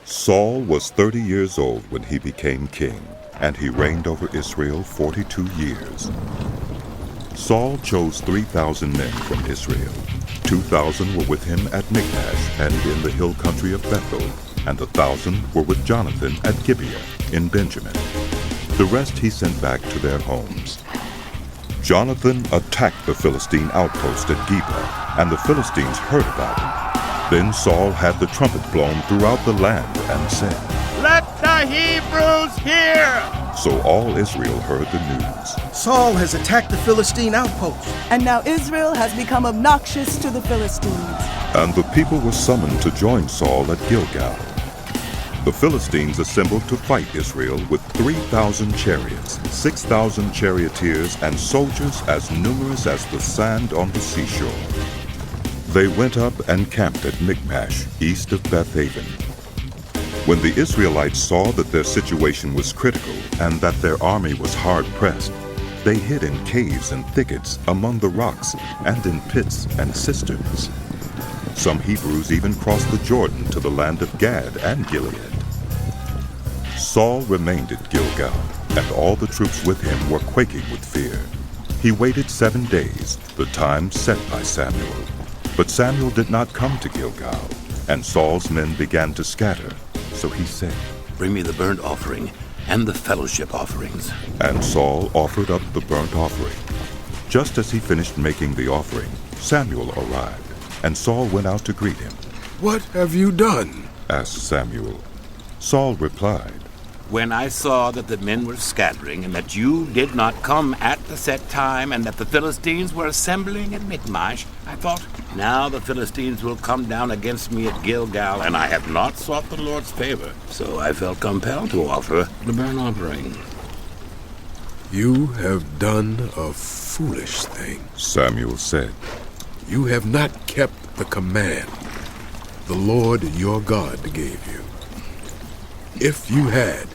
Saul was 30 years old when he became king, and he reigned over Israel 42 years. Saul chose 3,000 men from Israel. 2,000 were with him at Michmash and in the hill country of Bethel, and 1,000 were with Jonathan at Gibeah in Benjamin. The rest he sent back to their homes. Jonathan attacked the Philistine outpost at Gilgal, and the Philistines heard about it. Then Saul had the trumpet blown throughout the land and said, "Let the Hebrews hear!" So all Israel heard the news. Saul has attacked the Philistine outpost. And now Israel has become obnoxious to the Philistines. And the people were summoned to join Saul at Gilgal. The Philistines assembled to fight Israel with 3,000 chariots, 6,000 charioteers, and soldiers as numerous as the sand on the seashore. They went up and camped at Michmash, east of Bethaven. When the Israelites saw that their situation was critical and that their army was hard-pressed, they hid in caves and thickets among the rocks and in pits and cisterns. Some Hebrews even crossed the Jordan to the land of Gad and Gilead. Saul remained at Gilgal, and all the troops with him were quaking with fear. He waited 7 days, the time set by Samuel. But Samuel did not come to Gilgal, and Saul's men began to scatter. So he said, "Bring me the burnt offering and the fellowship offerings." And Saul offered up the burnt offering. Just as he finished making the offering, Samuel arrived, and Saul went out to greet him. "What have you done?" asked Samuel. Saul replied, When I saw that the men were scattering, and that you did not come at the set time, and that the Philistines were assembling at Michmash, I thought, now the Philistines will come down against me at Gilgal, and I have not sought the Lord's favor. So I felt compelled to offer the burnt offering. "You have done a foolish thing," Samuel said. "You have not kept the command the Lord your God gave you. If you had,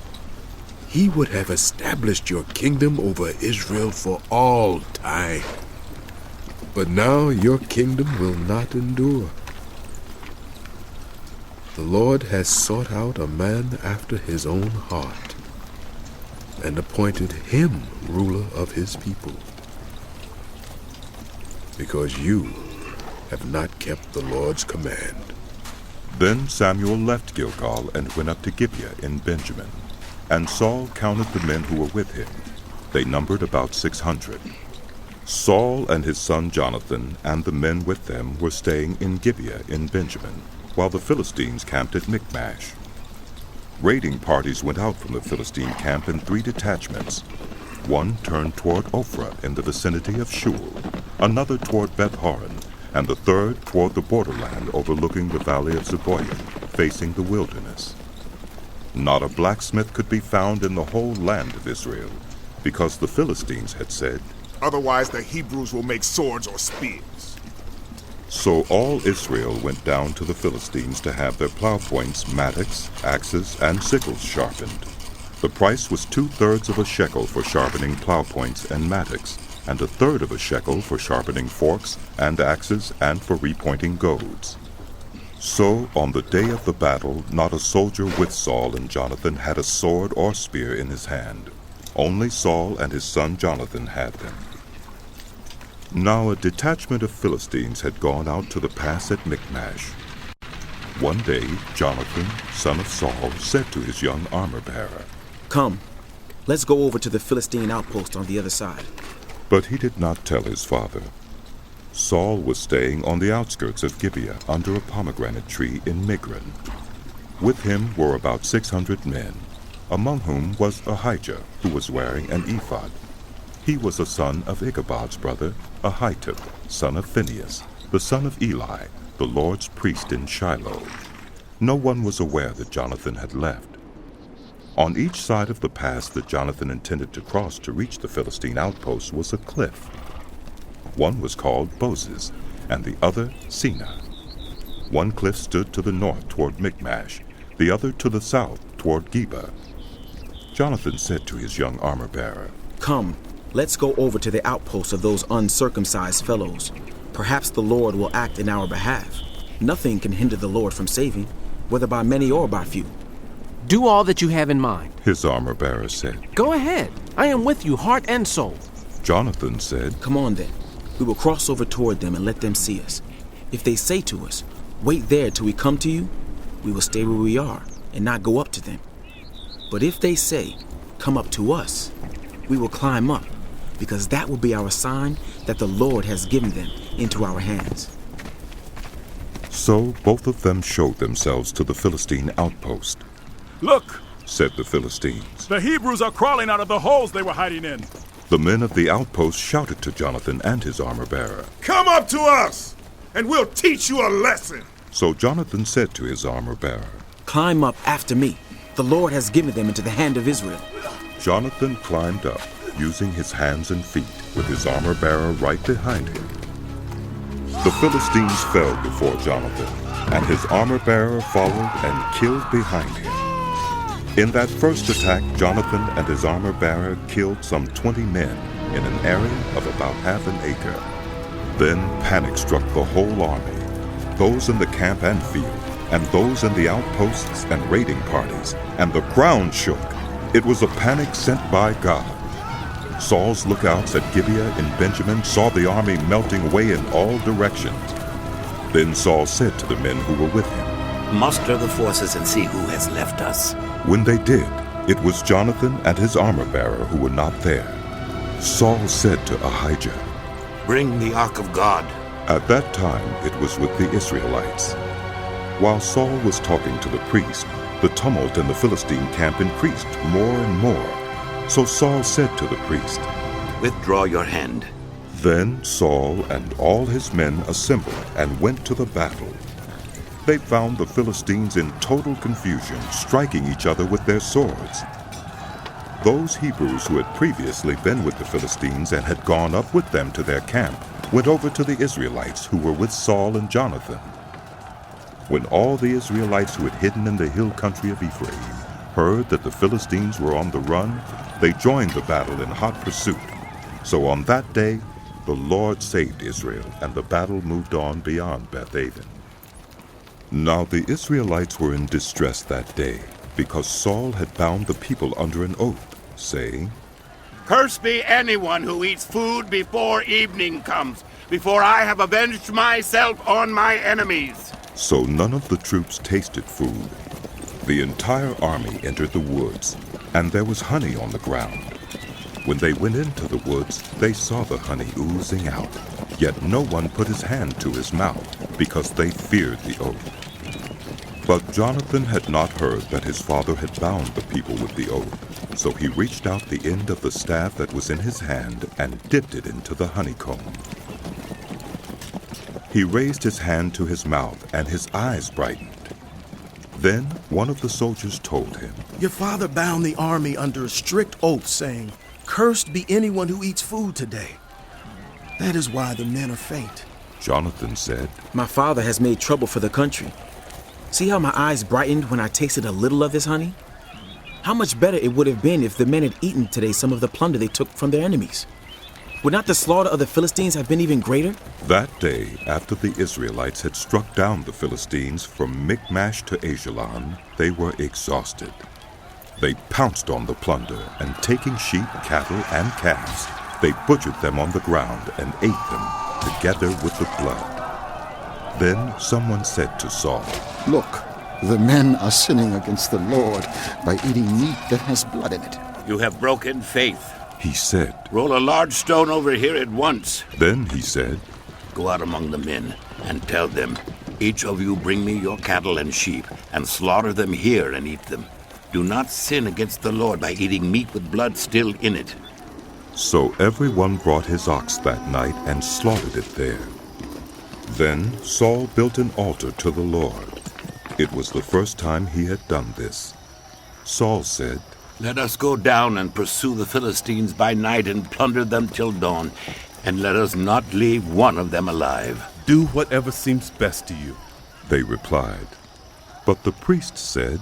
He would have established your kingdom over Israel for all time. But now your kingdom will not endure. The Lord has sought out a man after His own heart and appointed him ruler of His people, because you have not kept the Lord's command." Then Samuel left Gilgal and went up to Gibeah in Benjamin. And Saul counted the men who were with him. They numbered about 600. Saul and his son Jonathan and the men with them were staying in Gibeah in Benjamin, while the Philistines camped at Michmash. Raiding parties went out from the Philistine camp in 3 detachments. One turned toward Ophrah in the vicinity of Shul, another toward Beth-horon, and the third toward the borderland overlooking the valley of Zeboim, facing the wilderness. Not a blacksmith could be found in the whole land of Israel, because the Philistines had said, "Otherwise the Hebrews will make swords or spears." So all Israel went down to the Philistines to have their plow points, mattocks, axes, and sickles sharpened. The price was 2/3 of a shekel for sharpening plow points and mattocks, and 1/3 of a shekel for sharpening forks and axes and for repointing goads. So on the day of the battle, not a soldier with Saul and Jonathan had a sword or spear in his hand. Only Saul and his son Jonathan had them. Now a detachment of Philistines had gone out to the pass at Michmash. One day Jonathan, son of Saul, said to his young armor-bearer, "Come, let's go over to the Philistine outpost on the other side." But he did not tell his father. Saul was staying on the outskirts of Gibeah under a pomegranate tree in Migron. With him were about 600 men, among whom was Ahijah, who was wearing an ephod. He was a son of Ichabod's brother, Ahitub, son of Phinehas, the son of Eli, the Lord's priest in Shiloh. No one was aware that Jonathan had left. On each side of the pass that Jonathan intended to cross to reach the Philistine outpost was a cliff. One was called Bozez, and the other Seneh. One cliff stood to the north toward Michmash, the other to the south toward Geba. Jonathan said to his young armor-bearer, "Come, let's go over to the outpost of those uncircumcised fellows. Perhaps the Lord will act in our behalf. Nothing can hinder the Lord from saving, whether by many or by few." Do all that you have in mind. His armor-bearer said. Go ahead. I am with you, heart and soul. Jonathan said, Come on then. We will cross over toward them and let them see us. If they say to us, wait there till we come to you, we will stay where we are and not go up to them. But if they say, come up to us, we will climb up, because that will be our sign that the Lord has given them into our hands. So both of them showed themselves to the Philistine outpost. Look, Said the Philistines. the Hebrews are crawling out of the holes they were hiding in. The men of the outpost shouted to Jonathan and his armor-bearer. Come up to us, and we'll teach you a lesson. So Jonathan said to his armor-bearer. Climb up after me. The Lord has given them into the hand of Israel. Jonathan climbed up, using his hands and feet, with his armor-bearer right behind him. The Philistines fell before Jonathan, and his armor-bearer followed and killed behind him. In that first attack, Jonathan and his armor-bearer killed some 20 men in an area of about half an acre. Then panic struck the whole army, those in the camp and field, and those in the outposts and raiding parties, and the ground shook. It was a panic sent by God. Saul's lookouts at Gibeah in Benjamin saw the army melting away in all directions. Then Saul said to the men who were with him, Muster the forces and see who has left us. When they did, it was Jonathan and his armor-bearer who were not there. Saul said to Ahijah, Bring the ark of God. At that time it was with the Israelites. While Saul was talking to the priest, the tumult in the Philistine camp increased more and more. So Saul said to the priest, Withdraw your hand. Then Saul and all his men assembled and went to the battle. They found the Philistines in total confusion, striking each other with their swords. Those Hebrews who had previously been with the Philistines and had gone up with them to their camp went over to the Israelites who were with Saul and Jonathan. When all the Israelites who had hidden in the hill country of Ephraim heard that the Philistines were on the run, they joined the battle in hot pursuit. So on that day, the Lord saved Israel, and the battle moved on beyond Beth-aven. Now the Israelites were in distress that day, because Saul had bound the people under an oath, saying, Cursed be anyone who eats food before evening comes, before I have avenged myself on my enemies. So none of the troops tasted food. The entire army entered the woods, and there was honey on the ground. When they went into the woods, they saw the honey oozing out, yet no one put his hand to his mouth, because they feared the oath. But Jonathan had not heard that his father had bound the people with the oath, so he reached out the end of the staff that was in his hand and dipped it into the honeycomb. He raised his hand to his mouth, and his eyes brightened. Then one of the soldiers told him, Your father bound the army under a strict oath, saying, Cursed be anyone who eats food today. That is why the men are faint. Jonathan said, My father has made trouble for the country. See how my eyes brightened when I tasted a little of this honey? How much better it would have been if the men had eaten today some of the plunder they took from their enemies. Would not the slaughter of the Philistines have been even greater? That day, after the Israelites had struck down the Philistines from Michmash to Ajalon, they were exhausted. They pounced on the plunder, and taking sheep, cattle, and calves, they butchered them on the ground and ate them, together with the blood. Then someone said to Saul, Look, the men are sinning against the Lord by eating meat that has blood in it. You have broken faith. He said. Roll a large stone over here at once. Then he said, Go out among the men and tell them, Each of you bring me your cattle and sheep, and slaughter them here and eat them. Do not sin against the Lord by eating meat with blood still in it. So everyone brought his ox that night and slaughtered it there. Then Saul built an altar to the Lord. It was the first time he had done this. Saul said, Let us go down and pursue the Philistines by night and plunder them till dawn, and let us not leave one of them alive. Do whatever seems best to you. They replied. But the priest said,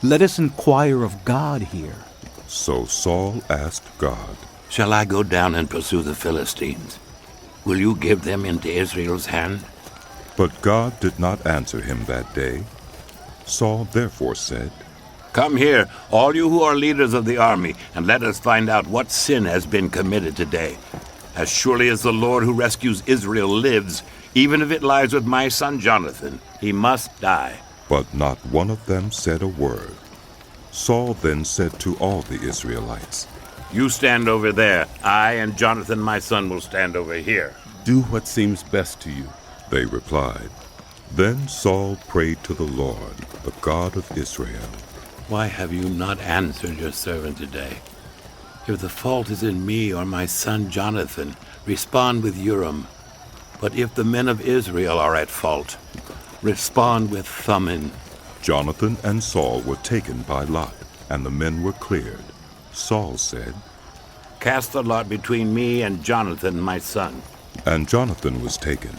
Let us inquire of God here. So Saul asked God, Shall I go down and pursue the Philistines? Will you give them into Israel's hand? But God did not answer him that day. Saul therefore said, Come here, all you who are leaders of the army, and let us find out what sin has been committed today. As surely as the Lord who rescues Israel lives, even if it lies with my son Jonathan, he must die." But not one of them said a word. Saul then said to all the Israelites, "You stand over there. I and Jonathan my son will stand over here." Do what seems best to you. They replied. Then Saul prayed to the Lord, the God of Israel. "Why have you not answered your servant today? If the fault is in me or my son Jonathan, respond with Urim. But if the men of Israel are at fault, respond with Thummim." Jonathan and Saul were taken by lot, and the men were cleared. Saul said, "Cast the lot between me and Jonathan my son." and Jonathan was taken.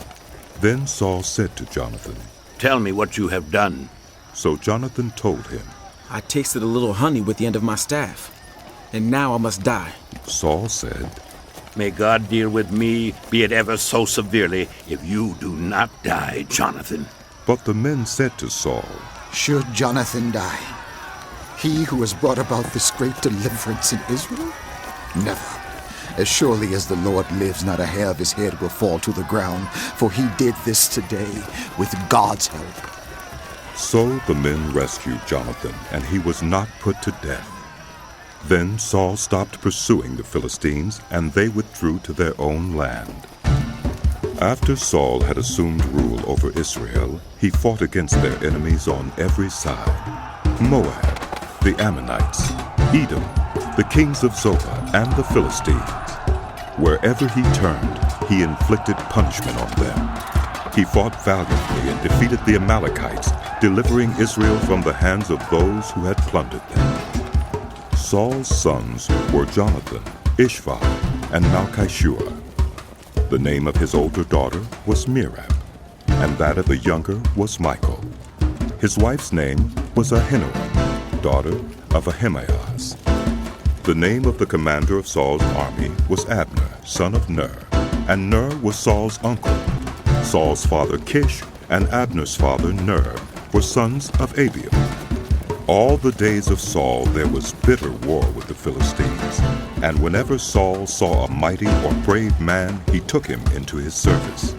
Then Saul said to Jonathan, "Tell me what you have done." So Jonathan told him. I tasted a little honey with the end of my staff, and now I must die. Saul said, "May God deal with me, be it ever so severely, if you do not die, Jonathan." But the men said to Saul, Should Jonathan die? He who has brought about this great deliverance in Israel? Never. As surely as the Lord lives, not a hair of his head will fall to the ground, for he did this today with God's help. So the men rescued Jonathan, and he was not put to death. Then Saul stopped pursuing the Philistines, and they withdrew to their own land. After Saul had assumed rule over Israel, he fought against their enemies on every side: Moab, the Ammonites, Edom, the kings of Zobah, and the Philistines. Wherever he turned, he inflicted punishment on them. He fought valiantly and defeated the Amalekites, delivering Israel from the hands of those who had plundered them. Saul's sons were Jonathan, Ishvi, and Malchishua. The name of his older daughter was Merab, and that of the younger was Michal. His wife's name was Ahinoam, daughter of Ahimaaz. The name of the commander of Saul's army was Abner, son of Ner, and Ner was Saul's uncle. Saul's father Kish and Abner's father Ner were sons of Abiel. All the days of Saul there was bitter war with the Philistines, and whenever Saul saw a mighty or brave man, he took him into his service.